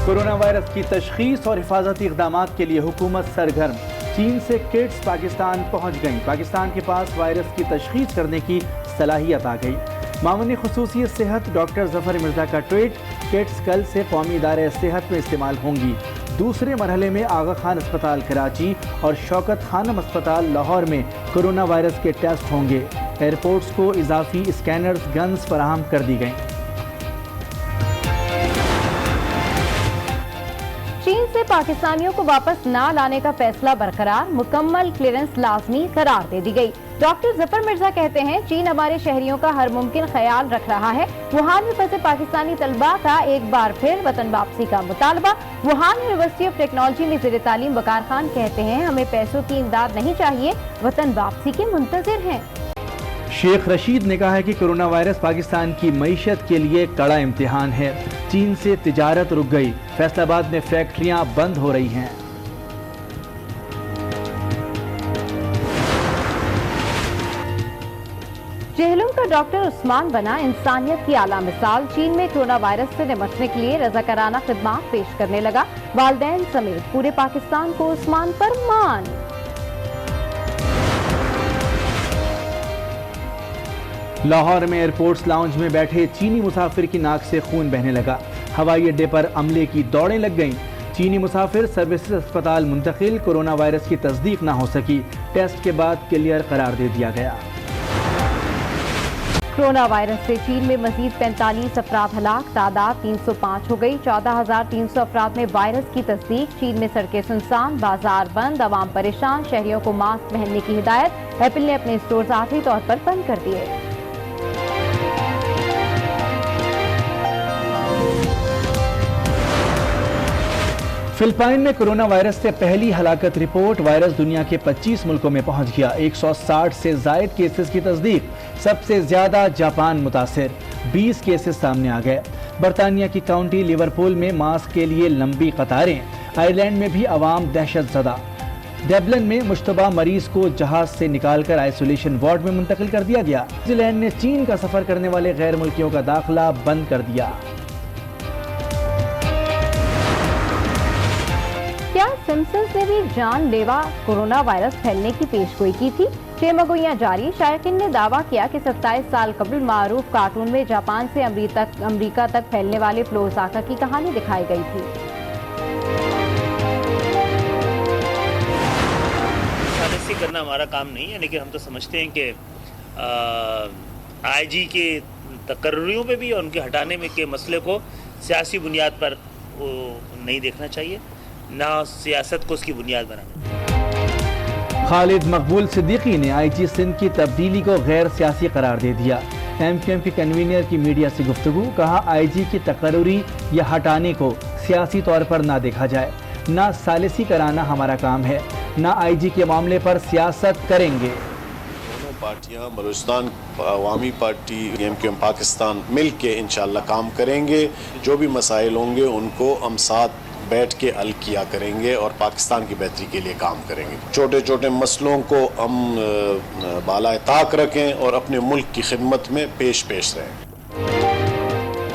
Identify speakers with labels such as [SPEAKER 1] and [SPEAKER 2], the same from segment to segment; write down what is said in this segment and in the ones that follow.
[SPEAKER 1] Corona virus کی تشخیص اور حفاظتی اقدامات کے لیے حکومت سرگرم۔ چین سے کٹس پاکستان پہنچ گئیں۔ پاکستان کے پاس وائرس کی تشخیص کرنے کی صلاحیت آ گئی۔ معاون خصوصی صحت ڈاکٹر ظفر مرزا کا ٹویٹ، کٹس کل سے قومی ادارے صحت میں استعمال ہوں گی۔ دوسرے مرحلے میں آغا خان اسپتال کراچی اور شوکت خانم اسپتال لاہور میں کورونا وائرس کے ٹیسٹ ہوں گے۔ ایئرپورٹس کو اضافی اسکینرز گنز فراہم کر دی گئیں۔
[SPEAKER 2] چین سے پاکستانیوں کو واپس نہ لانے کا فیصلہ برقرار، مکمل کلیئرنس لازمی قرار دے دی گئی۔ ڈاکٹر ظفر مرزا کہتے ہیں چین ہمارے شہریوں کا ہر ممکن خیال رکھ رہا ہے۔ ووہان میں پھنسے پاکستانی طلباء کا ایک بار پھر وطن واپسی کا مطالبہ۔ ووہان یونیورسٹی آف ٹیکنالوجی میں زیر تعلیم وقار خان کہتے ہیں ہمیں پیسوں کی امداد نہیں چاہیے، وطن واپسی کے منتظر ہیں۔
[SPEAKER 1] شیخ رشید نے کہا ہے کہ کورونا وائرس پاکستان کی معیشت کے لیے کڑا امتحان ہے۔ چین سے تجارت رک گئی، فیصل آباد میں فیکٹریاں بند ہو رہی ہیں۔
[SPEAKER 2] جہلم کا ڈاکٹر عثمان بنا انسانیت کی اعلیٰ مثال، چین میں کورونا وائرس سے نمٹنے کے لیے رضاکارانہ خدمات پیش کرنے لگا۔ والدین سمیت پورے پاکستان کو عثمان پر مان۔
[SPEAKER 1] لاہور میں ایئرپورٹس لاؤنج میں بیٹھے چینی مسافر کی ناک سے خون بہنے لگا۔ ہوائی اڈے پر عملے کی دوڑیں لگ گئیں۔ چینی مسافر سروسز اسپتال منتقل، کورونا وائرس کی تصدیق نہ ہو سکی، ٹیسٹ کے بعد کلیئر قرار دے دیا گیا۔
[SPEAKER 2] کورونا وائرس سے چین میں مزید 45 افراد ہلاک، تعداد 305 ہو گئی۔ 14,300 افراد میں وائرس کی تصدیق۔ چین میں سڑکیں سنسان، بازار بند، عوام پریشان، شہریوں کو ماسک پہننے کی ہدایت۔ ایپل نے اپنے اسٹورز آخری طور پر بند کر دیے۔
[SPEAKER 1] فلپائن میں کورونا وائرس سے پہلی ہلاکت رپورٹ، وائرس دنیا کے 25 ملکوں میں پہنچ گیا۔ 160 سے زائد کیسز کی تصدیق، سب سے زیادہ جاپان متاثر، 20 کیسز سامنے آ گئے۔ برطانیہ کی کاؤنٹی لیورپول میں ماسک کے لیے لمبی قطاریں، آئرلینڈ میں بھی عوام دہشت زدہ۔ ڈبلن میں مشتبہ مریض کو جہاز سے نکال کر آئسولیشن وارڈ میں منتقل کر دیا گیا۔ نیوزی لینڈ نے چین کا سفر کرنے والے غیر ملکیوں کا داخلہ بند کر دیا۔
[SPEAKER 2] کیا سمپسنز نے بھی جان لیوا کورونا وائرس پھیلنے کی پیش گوئی کی تھی؟ چیمگوئیاں جاری، شائقین نے دعویٰ کیا کہ 27 سال قبل معروف کارٹون میں جاپان سے امریکہ تک پھیلنے والے فلو ساکا کی کہانی دکھائی گئی تھی۔
[SPEAKER 3] سازشی کرنا ہمارا کام نہیں ہے، لیکن ہم تو سمجھتے ہیں کہ آئی جی کے تقرریوں پہ بھی اور ان کے ہٹانے میں کے مسئلے کو سیاسی بنیاد پر نہیں دیکھنا چاہیے، نہ سیاست کو اس کی بنیاد بنانا۔
[SPEAKER 1] خالد مقبول صدیقی نے آئی جی سندھ کی تبدیلی کو غیر سیاسی قرار دے دیا۔ ایم کیو ایم کے کنوینر کی میڈیا سے گفتگو، کہا آئی جی کی تقرری یا ہٹانے کو سیاسی طور پر نہ دیکھا جائے، نہ ثالثی کرانا ہمارا کام ہے، نہ آئی جی کے معاملے پر سیاست کریں گے۔
[SPEAKER 4] دونوں پارٹیاں، Balochistan Awami Party, M Q M Pakistan مل کے انشاءاللہ کام کریں گے۔ جو بھی مسائل ہوں گے ان کو ہم ساتھ بیٹھ کے حل کیا کریں گے اور پاکستان کی بہتری کے لیے کام کریں گے۔ چھوٹے چھوٹے مسئلوں کو ہم بالائے طاق رکھیں اور اپنے ملک کی خدمت میں پیش رہیں۔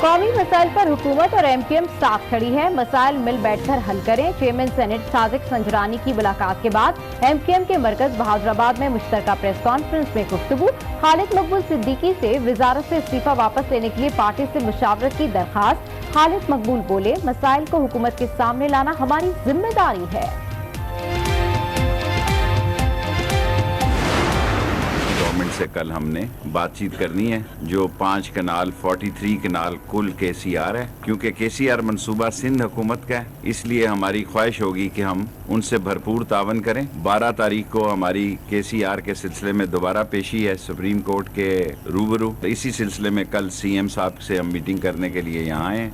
[SPEAKER 2] قومی مسائل پر حکومت اور ایم کیو ایم ساتھ کھڑی ہے، مسائل مل بیٹھ کر حل کریں۔ چیئرمین سینٹ صادق سنجرانی کی ملاقات کے بعد ایم کیو ایم کے مرکز بہادر آباد میں مشترکہ پریس کانفرنس میں گفتگو۔ خالد مقبول صدیقی سے وزارت سے استعفیٰ واپس لینے کے لیے پارٹی سے مشاورت کی درخواست۔ خالد مقبول بولے مسائل کو حکومت کے سامنے لانا ہماری ذمہ داری ہے۔
[SPEAKER 5] گورنمنٹ سے کل ہم نے بات چیت کرنی ہے، جو 5 کنال 43 کنال کل KCR ہے، کیونکہ KCR منصوبہ سندھ حکومت کا ہے، اس لیے ہماری خواہش ہوگی کہ ہم ان سے بھرپور تعاون کریں۔ 12 تاریخ کو ہماری KCR کے سلسلے میں دوبارہ پیشی ہے سپریم کورٹ کے روبرو، اسی سلسلے میں کل CM صاحب سے ہم میٹنگ کرنے کے لیے یہاں آئے ہیں۔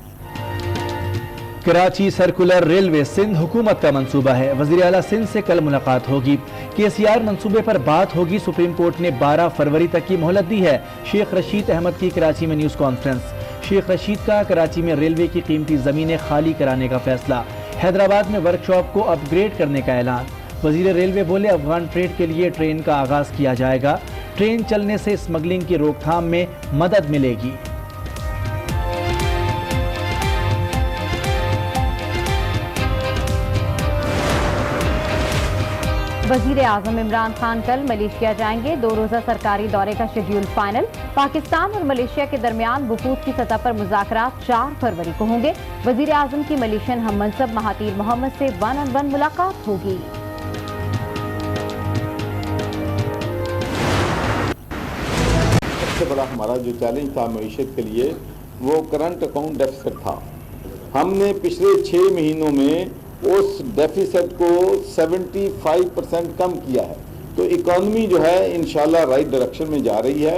[SPEAKER 1] کراچی سرکولر ریلوے سندھ حکومت کا منصوبہ ہے، وزیر اعلیٰ سندھ سے کل ملاقات ہوگی۔ KCR منصوبے پر بات ہوگی، سپریم کورٹ نے 12 فروری تک کی مہلت دی ہے۔ شیخ رشید احمد کی کراچی میں نیوز کانفرنس۔ شیخ رشید کا کراچی میں ریلوے کی قیمتی زمینیں خالی کرانے کا فیصلہ۔ حیدرآباد میں ورکشاپ کو اپ گریڈ کرنے کا اعلان۔ وزیر ریلوے بولے افغان ٹریڈ کے لیے ٹرین کا آغاز کیا جائے گا، ٹرین چلنے سے اسمگلنگ کی روک تھام میں مدد ملے گی۔
[SPEAKER 2] वजीर आजम इमरान खान कल मलेशिया जाएंगे। 2 रोजा सरकारी दौरे का शेड्यूल फाइनल। पाकिस्तान और मलेशिया के दरमियान वफूद की सतह पर मुज़ाकरात 4 फरवरी को होंगे। वजीर आजम की मलेशियन हम मनसब महातीर मोहम्मद से 1-on-1 मुलाकात होगी।
[SPEAKER 6] सबसे बड़ा हमारा जो चैलेंज था मईशत के लिए वो करंट अकाउंट डेफिसिट था। हमने पिछले 6 महीनों में उस डेफिसिट को 75% कम किया है, तो इकॉनमी जो है इंशाल्लाह राइट डायरेक्शन में जा रही है।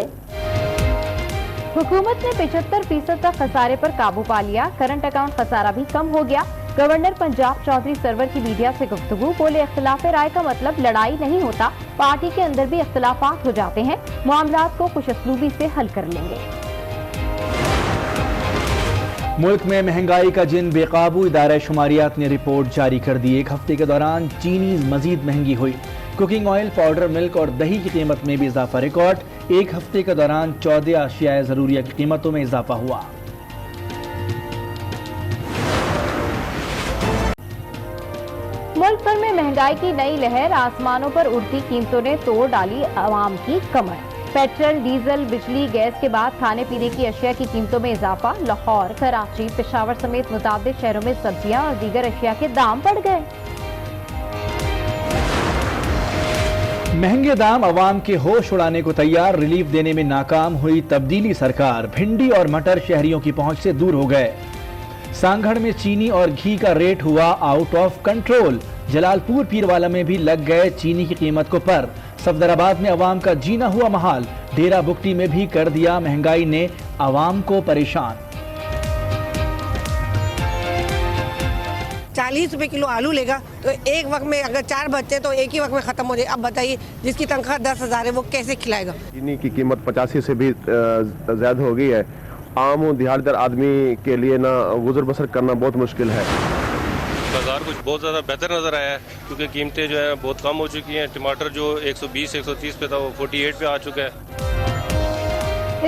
[SPEAKER 2] हुकूमत ने 75% तक खसारे पर काबू पा लिया। करंट अकाउंट खसारा भी कम हो गया। गवर्नर पंजाब चौधरी सरवर की मीडिया से गुफ्तगू बोले, इख्तिलाफ राय का मतलब लड़ाई नहीं होता, पार्टी के अंदर भी इख्तिलाफात हो जाते हैं, मामलात को खुशअस्लूबी से हल कर लेंगे।
[SPEAKER 1] मुल्क में महंगाई का जिन बेकाबू, इदारा शुमारियात ने रिपोर्ट जारी कर दी। 1 हफ्ते के दौरान चीनी मजीद महंगी हुई। कुकिंग ऑयल, पाउडर मिल्क और दही की कीमत में भी इजाफा रिकॉर्ड। 1 हफ्ते के दौरान 14 अशियाए ज़रूरिया की कीमतों में इजाफा हुआ।
[SPEAKER 2] मुल्क भर में महंगाई की नई लहर, आसमानों पर उड़ती कीमतों ने तोड़ डाली आवाम की कमर। पेट्रोल, डीजल, बिजली, गैस के बाद खाने पीने की अशिया की कीमतों में इजाफा। लाहौर, कराची, पेशावर समेत मुताबिक शहरों में सब्जियां और दीगर अशिया के दाम बढ़ गए।
[SPEAKER 1] महंगे दाम अवाम के होश उड़ाने को तैयार। रिलीफ देने में नाकाम हुई तब्दीली सरकार। भिंडी और मटर शहरियों की पहुंच से दूर हो गए। सांगढ़ में चीनी और घी का रेट हुआ out of control. Jalalpur Pirwala में भी लग गए चीनी की कीमत को पर। सफदराबाद में अवाम का जीना हुआ महाल। डेरा बुगटी में भी कर दिया महंगाई ने अवाम को परेशान।
[SPEAKER 7] 40 रुपए किलो आलू लेगा तो एक वक्त में अगर 4 बच्चे तो एक ही वक्त में खत्म हो जाए। अब बताइए, जिसकी तनख्वाह 10,000 है वो कैसे खिलाएगा।
[SPEAKER 8] चीनी की कीमत 85 से भी ज्यादा हो गई है। आम दिहाड़ीदार आदमी के लिए ना गुजर बसर करना बहुत मुश्किल है।
[SPEAKER 9] बाजार कुछ बहुत ज़्यादा बेहतर नज़र आया है क्योंकि कीमतें जो है बहुत कम हो चुकी हैं। टमाटर जो 120-130 पे था वो 48 पे आ चुका है।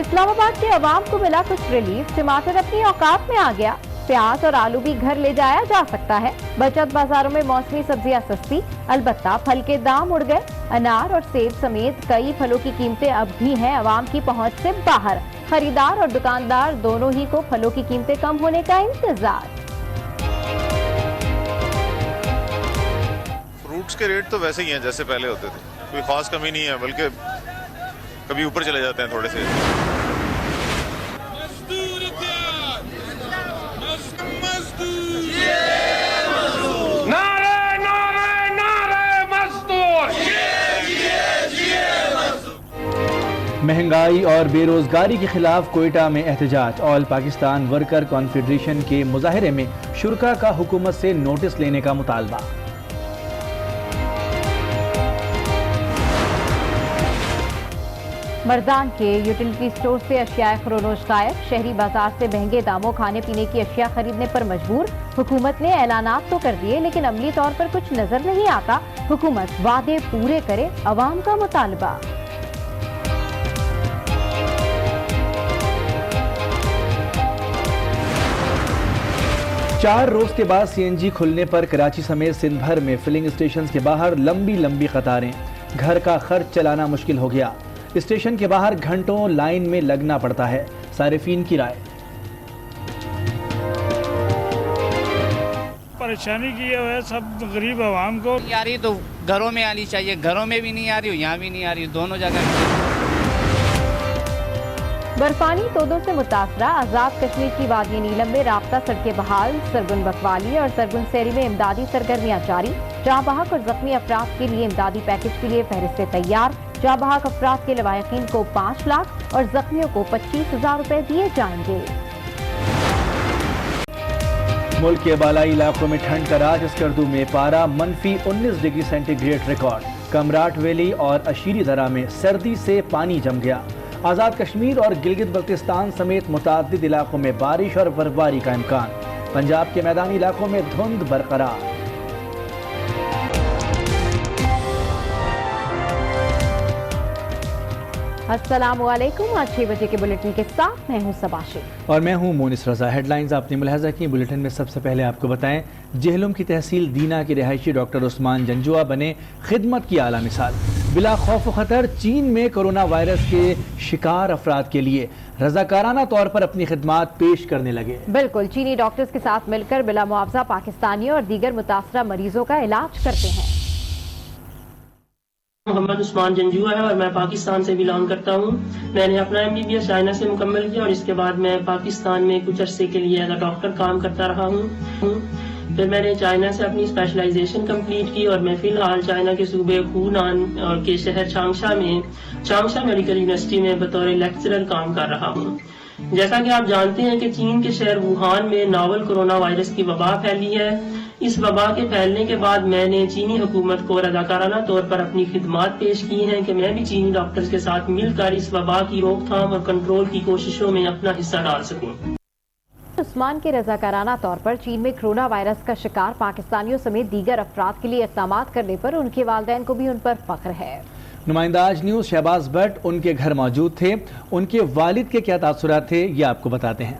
[SPEAKER 2] इस्लामाबाद के अवाम को मिला कुछ रिलीफ। टमाटर अपनी औकात में आ गया। प्याज और आलू भी घर ले जाया जा सकता है। बचत बाजारों में मौसमी सब्जियां सस्ती, अलबत्ता फल के दाम उड़ गए। अनार और सेब समेत कई फलों की कीमतें अब भी हैं अवाम की पहुंच से बाहर। खरीदार और दुकानदार दोनों ही को फलों की कीमतें कम होने का इंतजार।
[SPEAKER 10] फ्रूट्स के रेट तो वैसे ही हैं जैसे पहले होते थे, कोई खास कमी नहीं है, बल्कि कभी ऊपर चले जाते हैं थोड़े से।
[SPEAKER 1] महंगाई और बेरोजगारी के खिलाफ कोयटा में एहतजाज। ऑल पाकिस्तान वर्कर कॉन्फेडरेशन के मुजाहरे में शुरका का हुकूमत से नोटिस लेने का मुतालबा।
[SPEAKER 2] मर्दान के यूटिलिटी स्टोर से अशियाए खरोनोश गायब। शहरी बाजार से महंगे दामों खाने पीने की अशिया खरीदने पर मजबूर। हुकूमत ने ऐलानात तो कर दिए लेकिन अमली तौर पर कुछ नजर नहीं आता। हुकूमत वादे पूरे करे, अवाम का मुतालबा।
[SPEAKER 1] 4 रोज के बाद सीएनजी खुलने पर कराची समेत सिंध भर में फिलिंग स्टेशन के बाहर लंबी लंबी कतारें। घर का खर्च चलाना मुश्किल हो गया। स्टेशन के बाहर घंटों लाइन में लगना पड़ता है। सारिफीन की राय।
[SPEAKER 11] परेशानी की है सब गरीब आवाम को।
[SPEAKER 12] आ रही तो घरों में आनी चाहिए, घरों में भी नहीं आ रही, यहाँ भी नहीं आ रही, दोनों जगह।
[SPEAKER 2] बर्फानी तोदों से मुतासरा। आजाद कश्मीर की वादी नीलम में राब्ता सड़कें बहाल। सरगुन बकवाली और सरगुन सेरी में इमदादी सरगर्मियां जारी। जहाँ बहक और जख्मी अफराद के लिए इमदादी पैकेज के लिए फहरिस्तें तैयार। जहाँ बहक अफराद के लवाहिकीन को 5 लाख और जख्मियों को 25,000 रुपए दिए जाएंगे।
[SPEAKER 1] मुल्क के बालाई इलाकों में ठंड का राज। स्कर्दू में पारा -19 डिग्री सेंटीग्रेड रिकॉर्ड। कमराट वैली और अशीरी दरा में सर्दी से पानी जम गया। आज़ाद कश्मीर और गिलगित बल्तिस्तान समेत मुताद्दिद इलाकों में बारिश और बर्फबारी का इम्कान। पंजाब के मैदानी इलाकों में धुंध बरकरार।
[SPEAKER 2] अस्सलामुअलैकुम। आज 6 बजे के बुलेटिन के साथ मैं हूँ सबाशी
[SPEAKER 1] और मैं हूँ मोनिस रजा। हेडलाइंस आपने मुलाहजा की। बुलेटिन में सबसे पहले आपको बताएं, जेहलम की तहसील दीना के रिहायशी डॉक्टर उस्मान जंजुआ बने खिदमत की आला मिसाल। बिला खौफ खतर चीन में कोरोना वायरस के शिकार अफराद के लिए रजाकाराना तौर पर अपनी खिदमात पेश करने लगे।
[SPEAKER 2] बिल्कुल, चीनी डॉक्टर्स के साथ मिलकर बिला मुआवजा पाकिस्तानियों और दीगर मुतासरा मरीजों का इलाज करते हैं।
[SPEAKER 13] मोहम्मद उस्मान जंजुआ है और मैं पाकिस्तान से बिलोंग करता हूँ। मैंने अपना MBBS चाइना से मुकम्मल किया और इसके बाद मैं पाकिस्तान में कुछ अरसे के लिए एज अ डॉक्टर काम करता रहा हूँ। फिर मैंने चाइना से अपनी स्पेशलाइजेशन कंप्लीट की और मैं फिलहाल चाइना के सूबे हुनान के शहर चांगशा मेडिकल यूनिवर्सिटी में बतौर लेक्चरर काम कर रहा हूँ। जैसा कि आप जानते हैं कि चीन के शहर वुहान में नावल कोरोना वायरस की वबा फैली है। इस वबा के फैलने के बाद मैंने चीनी हुकूमत को रजाकाराना तौर पर अपनी खिदमात पेश की हैं कि मैं भी चीनी डॉक्टर्स के साथ मिलकर इस वबा की रोकथाम और कंट्रोल की कोशिशों में अपना हिस्सा डाल सकूं।
[SPEAKER 2] उस्मान के रजाकाराना तौर पर चीन में कोरोना वायरस का शिकार पाकिस्तानियों समेत दीगर अफराद के लिए इक़दाम करने पर उनके वालिदैन को भी उन पर फख्र है।
[SPEAKER 1] नुमाइंदा आज न्यूज़ शहबाज भट्ट उनके घर मौजूद थे। उनके वालिद के क्या तासुरात थे ये आपको बताते हैं।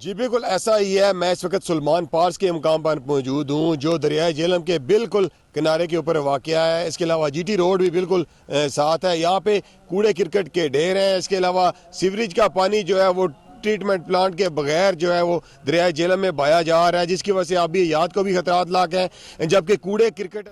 [SPEAKER 14] जी बिल्कुल ऐसा ही है। मैं इस वक्त सुलेमान पार्स के मुकाम पर मौजूद हूँ जो दरियाए झेलम के बिल्कुल किनारे के ऊपर वाक़या है। इसके अलावा GT रोड भी बिल्कुल साथ है। यहाँ पे कूड़े क्रिकेट के ढेर हैं। इसके अलावा सीवरेज का पानी जो है वो ट्रीटमेंट प्लांट के बगैर जो है वो दरियाए झेलम में बहाया जा रहा है, जिसकी वजह से अभी याद को भी खतरात लाक हैं, जबकि कूड़े क्रिकेट